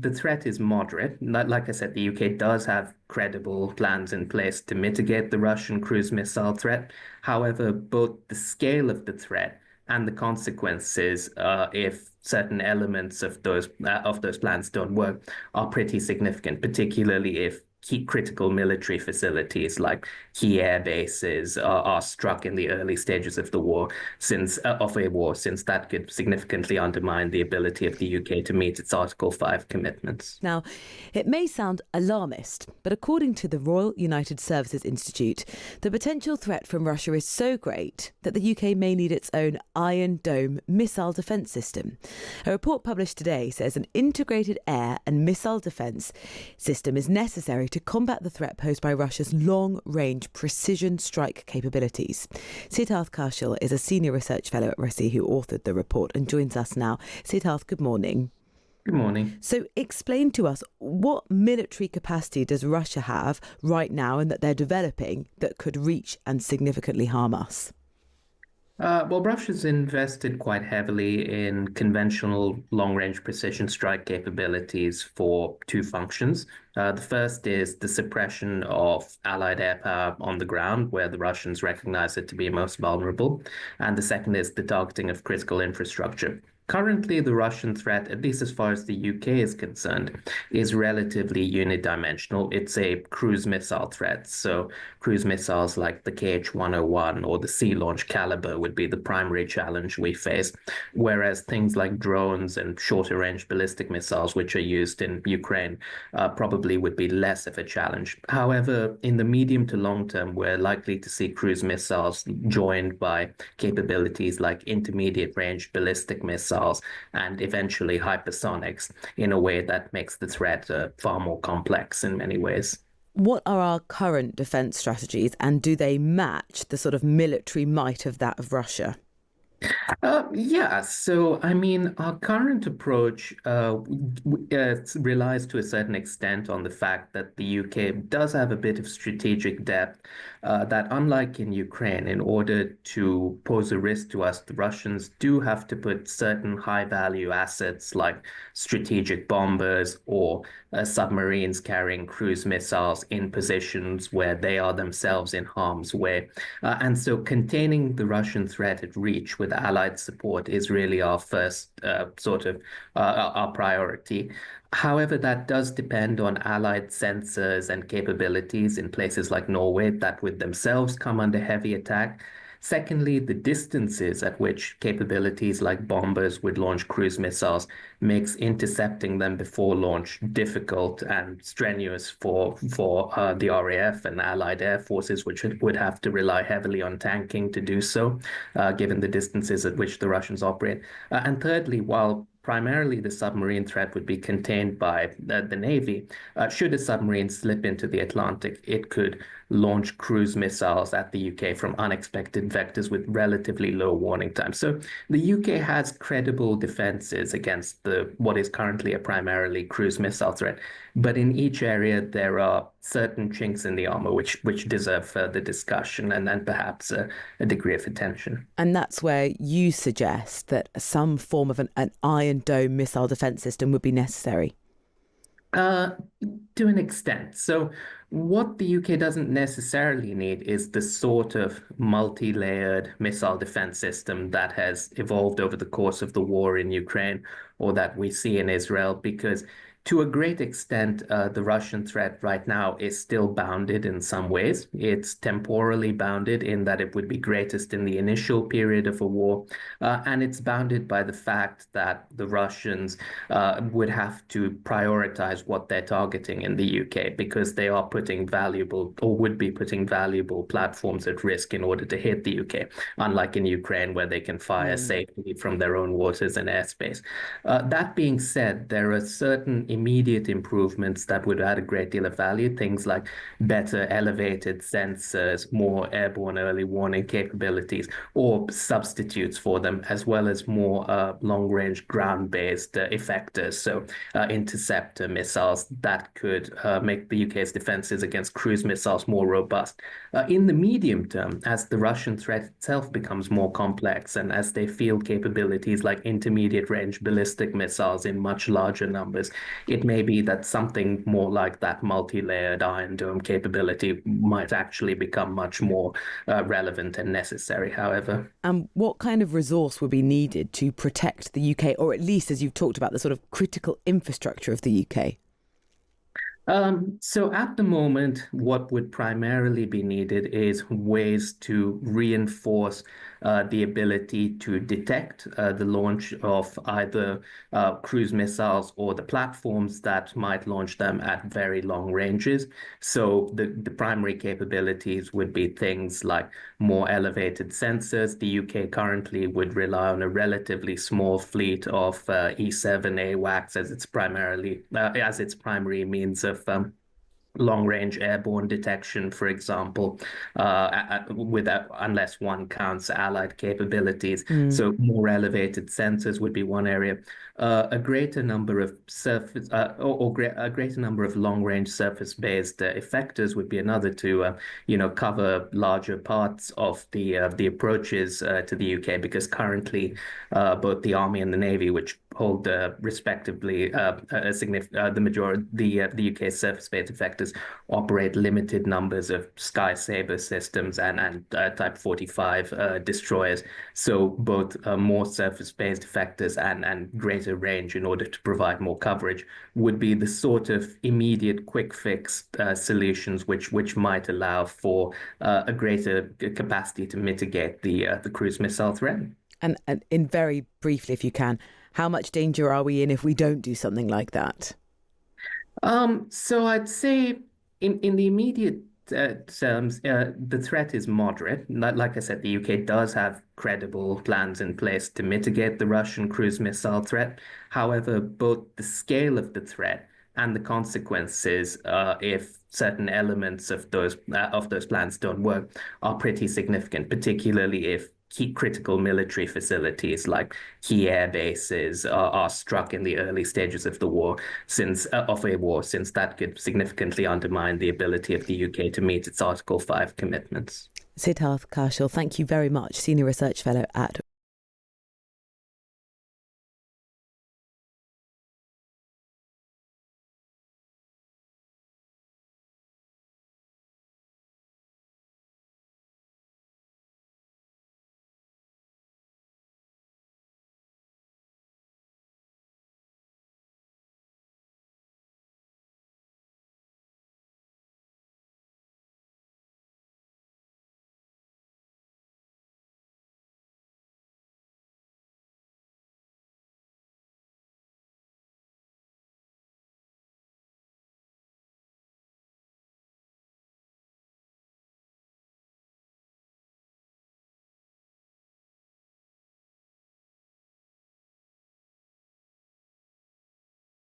the threat is moderate. Like I said, the UK does have credible plans in place to mitigate the Russian cruise missile threat. However, both the scale of the threat and the consequences, if certain elements of those plans don't work, are pretty significant, particularly if key critical military facilities like key air bases are struck in the early stages of the war, since that could significantly undermine the ability of the UK to meet its Article 5 commitments. Now, it may sound alarmist, but according to the Royal United Services Institute, the potential threat from Russia is so great that the UK may need its own Iron Dome missile defence system. A report published today says an integrated air and missile defence system is necessary to combat the threat posed by Russia's long-range precision strike capabilities. Sidharth Kaushal is a senior research fellow at Rusi who authored the report and joins us now. Sidharth, good morning. Good morning. So explain to us, what military capacity does Russia have right now and that they're developing that could reach and significantly harm us? Well, Russia's invested quite heavily in conventional long-range precision strike capabilities for two functions. The first is the suppression of Allied air power on the ground, where the Russians recognize it to be most vulnerable. And the second is the targeting of critical infrastructure. Currently, the Russian threat, at least as far as the UK is concerned, is relatively unidimensional. It's a cruise missile threat. So cruise missiles like the KH-101 or the Sea Launch Caliber would be the primary challenge we face, whereas things like drones and shorter range ballistic missiles, which are used in Ukraine, probably would be less of a challenge. However, in the medium to long term, we're likely to see cruise missiles joined by capabilities like intermediate range ballistic missiles and eventually hypersonics in a way that makes the threat far more complex in many ways. What are our current defence strategies, and do they match the sort of military might of that of Russia? Yeah, so I mean, our current approach relies to a certain extent on the fact that the UK does have a bit of strategic depth that, unlike in Ukraine, in order to pose a risk to us, the Russians do have to put certain high-value assets like strategic bombers or submarines carrying cruise missiles in positions where they are themselves in harm's way. And so containing the Russian threat at reach with Allied support is really our first our priority. However, that does depend on Allied sensors and capabilities in places like Norway that would themselves come under heavy attack. Secondly, the distances at which capabilities like bombers would launch cruise missiles makes intercepting them before launch difficult and strenuous for the RAF and Allied air forces, which would have to rely heavily on tanking to do so, given the distances at which the Russians operate. And thirdly, while primarily the submarine threat would be contained by the Navy, should a submarine slip into the Atlantic, it could launch cruise missiles at the UK from unexpected vectors with relatively low warning time. So the UK has credible defenses against what is currently a primarily cruise missile threat. But in each area, there are certain chinks in the armor which deserve further discussion and perhaps a degree of attention. And that's where you suggest that some form of an Iron Dome missile defence system would be necessary. To an extent. So what the UK doesn't necessarily need is the sort of multi-layered missile defense system that has evolved over the course of the war in Ukraine or that we see in Israel, because to a great extent, the Russian threat right now is still bounded in some ways. It's temporally bounded in that it would be greatest in the initial period of a war, and it's bounded by the fact that the Russians would have to prioritize what they're targeting in the UK, because they are putting valuable, or would be putting valuable platforms at risk in order to hit the UK, unlike in Ukraine, where they can fire safely from their own waters and airspace. That being said, there are certain immediate improvements that would add a great deal of value, things like better elevated sensors, more airborne early warning capabilities, or substitutes for them, as well as more long-range ground-based effectors, so interceptor missiles that could make the UK's defenses against cruise missiles more robust. In the medium term, as the Russian threat itself becomes more complex and as they field capabilities like intermediate range ballistic missiles in much larger numbers, it may be that something more like that multi-layered Iron Dome capability might actually become much more relevant and necessary, however. And what kind of resource would be needed to protect the UK, or at least, as you've talked about, the sort of critical infrastructure of the UK? So at the moment, what would primarily be needed is ways to reinforce the ability to detect the launch of either cruise missiles or the platforms that might launch them at very long ranges. So the primary capabilities would be things like more elevated sensors. The UK currently would rely on a relatively small fleet of E-7 AWACS as its primary means of long-range airborne detection, for example, without unless one counts allied capabilities. Mm. So more elevated sensors would be one area. A greater number of a greater number of long-range surface-based effectors would be another to cover larger parts of the approaches to the UK, because currently both the Army and the Navy, which hold respectively a significant the majority the UK's surface-based effectors, operate limited numbers of Sky Sabre systems and Type 45 destroyers. So both more surface-based effectors and greater range in order to provide more coverage would be the sort of immediate quick fix solutions which might allow for a greater capacity to mitigate the cruise missile threat. And in very briefly, if you can, how much danger are we in if we don't do something like that? So I'd say in the immediate terms, the threat is moderate. Like I said, the UK does have credible plans in place to mitigate the Russian cruise missile threat. However, both the scale of the threat and the consequences, if certain elements of those plans don't work, are pretty significant, particularly if key critical military facilities like key air bases are struck in the early stages of a war, since that could significantly undermine the ability of the UK to meet its Article 5 commitments. Sidharth Kaushal, thank you very much, Senior Research Fellow at